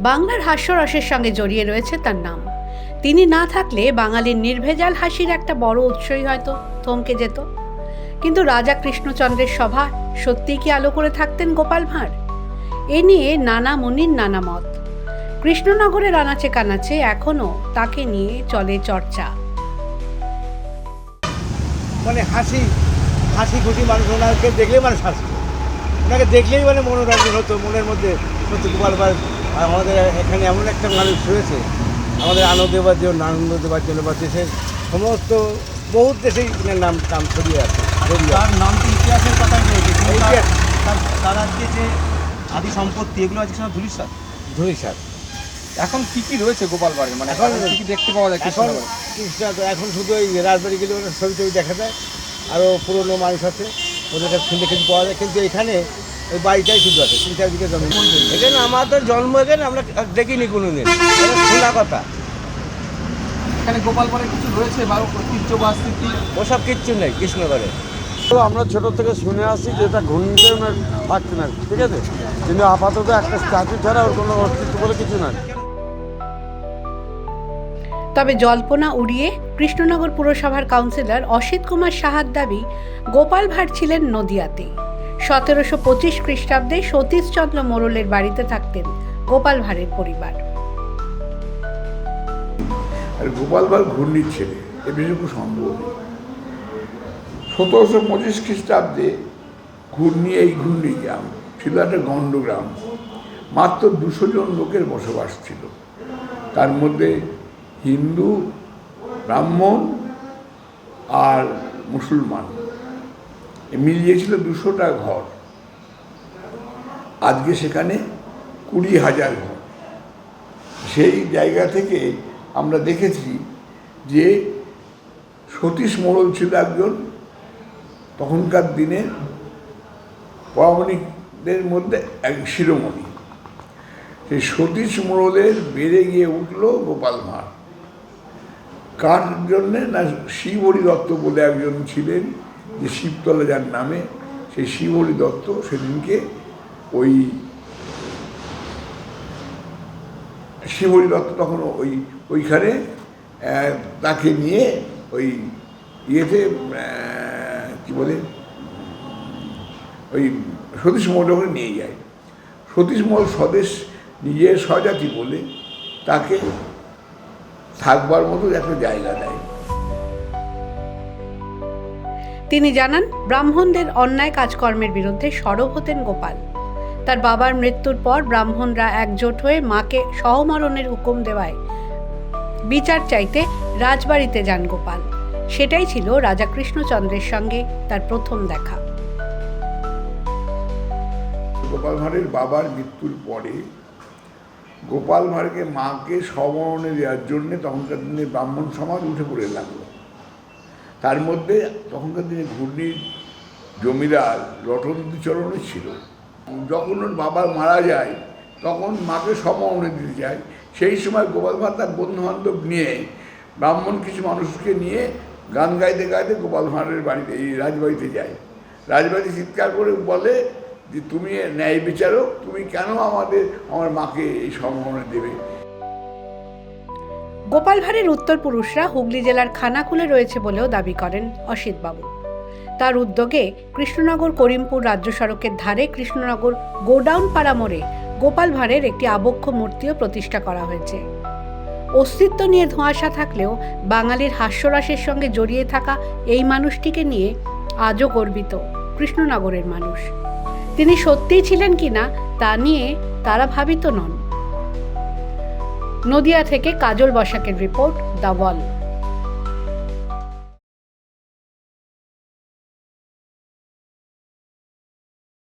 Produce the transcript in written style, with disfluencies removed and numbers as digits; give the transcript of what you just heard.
বাংলার হাস্যরসের সঙ্গে জড়িয়ে রয়েছে তার নাম। তিনি না থাকলে বাঙালির নির্ভেজাল হাসির একটা বড় উৎসই হয়তো থমকে যেত। কিন্তু রাজা কৃষ্ণচন্দ্রের সভা সত্যিই কি আলো করে থাকতেন গোপাল ভাঁড়? এ নিয়ে নানা মুনির নানা মত। কৃষ্ণনগরের আনাচে কানাচে এখনো তাকে নিয়ে চলে চর্চা। মানে হাসি খুশি মানুষ, ওনাকে দেখলেই মানুষ হাসত, ওনাকে দেখলেই মানে মনোরঞ্জন হতো মনের মধ্যে। সত্যি গোপাল ভাঁড় আমাদের এখানে এমন একটা মানুষ রয়েছে, আমাদের আনন্দ দেওয়ার জন্য বা দেশের সমস্ত বহু দেশেই নাম ছড়িয়ে আছে। তার নাম তো ইতিহাসের কথাই রয়েছে, তার আজকে যে আদি সম্পত্তি এগুলো আজকে সব ধুলিসার। এখন কি রয়েছে গোপাল ভাঁড়ের, মানে এখন কি দেখতে পাওয়া যায়? এখন শুধু ওই রাজবাড়ি গেলে ওদের ছবি দেখা যায়, আরও পুরনো মানুষ আছে, ওদের কাছে কিছু পাওয়া যায়। কিন্তু এখানে ওই বাড়িটাই শুধু আছে, 3 দিকে জমি। এখানে আমাদের জন্ম, এখানে আমরা দেখিনি কোনো দিন, শোনা কথা। এখানে গোপাল ভাঁড়ের কিছু রয়েছে বা ঐতিহ্য বা স্মৃতি? ওসব কিচ্ছু নেই কৃষ্ণগড়ে। আমরা ছোট থেকে শুনে আসি যে এটা ঘূর্ণিতেও না থাকছে না, ঠিক আছে, কিন্তু আপাতত একটা স্ট্যাচু ছাড়া ওর কোনো অস্তিত্ব বলে কিছু নাই। তবে জল্পনা উড়িয়ে কৃষ্ণনগর পুরসভার কাউন্সিলর অসিত কুমার সাহার দাবি, গোপাল ভাঁড় ছিলেন নদিয়াতে। 1725 খ্রিস্টাব্দে সতীশচন্দ্র মোড়লের বাড়িতে থাকতেন গোপাল ভাঁড়ের পরিবার। আর গোপাল ভাঁড় ঘূর্ণির ছেলে, এ বিষয়ে কোনো সন্দেহ নেই। 1725 খ্রিস্টাব্দে এই ঘূর্ণি গ্রাম ছিল একটা গণ্ডগ্রাম। মাত্র 200 জন লোকের বসবাস ছিল, তার মধ্যে হিন্দু, ব্রাহ্মণ আর মুসলমান মিলিয়েছিল 200টা ঘর। আজকে সেখানে 20,000 ঘর। সেই জায়গা থেকে আমরা দেখেছি যে সতীশ মোড়ল ছিল একজন তখনকার দিনে পৌরাণিকদের মধ্যে এক শিরোমণি। সেই সতীশ মোড়লের বেড়ে গিয়ে উঠল গোপাল ভাঁড়। কার জন্যে না, শিবহরি দত্ত বলে একজন ছিলেন, যে শিবতলা যার নামে, সেই শিবহরি দত্ত সেদিনকে শিবহরি দত্ত তখন ওইখানে তাকে নিয়ে ওই ইয়েতে কি বলে ওই সতীশ মহলকে নিয়ে যায়। সতীশ মহল স্বদেশ নিজের স্বজাতি বলে তাকে থাকবার মতো একটা জায়গা দেয়। তিনি জানান, ব্রাহ্মণদের অন্যায় কাজকর্মের বিরুদ্ধে সরব হতেন গোপাল। তার বাবার মৃত্যুর পর ব্রাহ্মণরা একজোট হয়ে মাকে সহমরণের হুকুম দেওয়ায় বিচার চাইতে রাজবাড়িতে যান গোপাল। সেটাই ছিল রাজা কৃষ্ণচন্দ্রের সঙ্গে তার প্রথম দেখা। গোপাল ভাঁড়ের বাবার মৃত্যুর পরে গোপাল ভাঁড়কে মাকে সমরণে দেওয়ার জন্যে তখনকার দিনে ব্রাহ্মণ সমাজ উঠে পড়ে লাগলো। তার মধ্যে তখনকার দিনে ঘূর্ণির জমিদার রটনচরণও ছিল। যখন ওর বাবা মারা যায় তখন মাকে সমরণে দিতে যায়। সেই সময় গোপাল ভাঁড় তার বন্ধুবান্ধব নিয়ে, ব্রাহ্মণ কিছু মানুষকে নিয়ে গান গাইতে গাইতে গোপাল ভাঁড়ের বাড়িতে, এই রাজবাড়িতে যায়। রাজবাড়ি চিৎকার করে বলে যে, তুমি ন্যায় বিচারক, তুমি কেন আমার মাকে এই সমরণে দেবে? গোপাল ভাঁড়ের উত্তরপুরুষরা হুগলি জেলার খানাকুলে রয়েছে বলেও দাবি করেন অসিতবাবু। তার উদ্যোগে কৃষ্ণনগর করিমপুর রাজ্য সড়কের ধারে কৃষ্ণনগর গোডাউন পাড়া মোড়ে গোপাল ভাঁড়ের একটি আবক্ষ মূর্তিও প্রতিষ্ঠা করা হয়েছে। অস্তিত্ব নিয়ে ধোঁয়াশা থাকলেও বাঙালির হাস্যরসের সঙ্গে জড়িয়ে থাকা এই মানুষটিকে নিয়ে আজও গর্বিত কৃষ্ণনগরের মানুষ। তিনি সত্যিই ছিলেন কিনা তা নিয়ে তারা ভাবিত নন। নদিয়া থেকে কাজল বসাকের রিপোর্ট, দ্য ওয়াল।